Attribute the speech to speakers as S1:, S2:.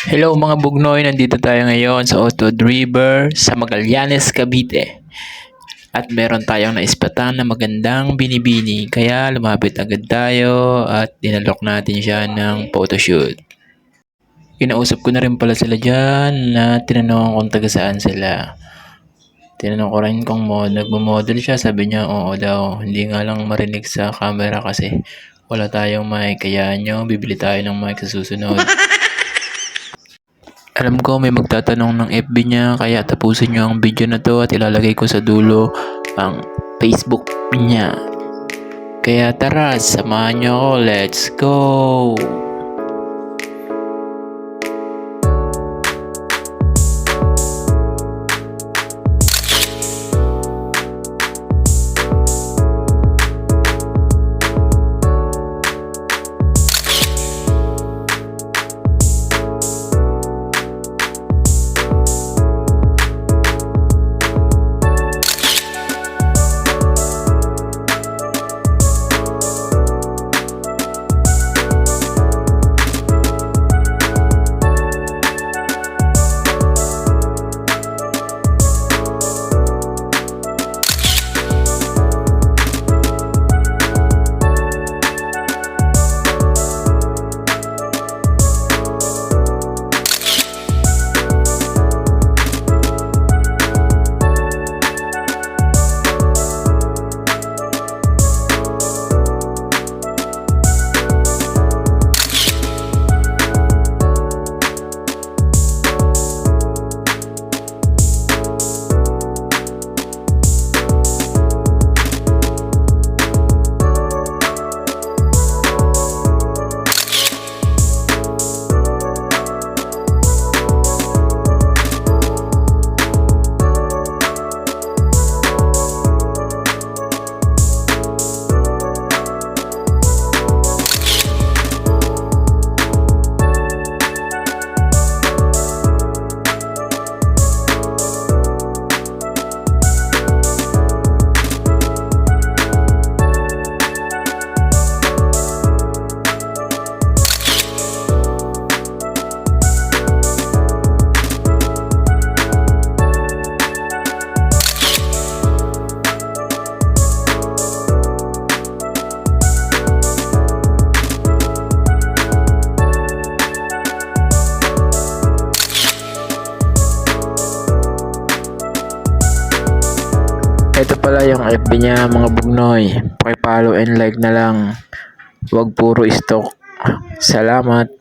S1: Hello mga bugnoy, nandito tayo ngayon sa Otod River sa Magallanes, Cavite. At meron tayong naispatan na magandang binibini kaya lumapit agad tayo at dinalok natin siya ng photoshoot. Kinausap ko na rin pala sila dyan na tinanong kung taga saan sila. Tinanong ko rin kung nagmo-model siya, sabi niya oo daw. Hindi nga lang marinig sa camera kasi wala tayong mic, kaya nyo bibili tayo ng mic sa susunod. Alam ko may magtatanong ng FB niya kaya tapusin nyo ang video na to at ilalagay ko sa dulo ang Facebook niya. Kaya tara, samahan nyo ako. Let's go! Ito pala yung FB niya mga bugnoy. Paki-follow and like na lang. Huwag puro stock. Salamat.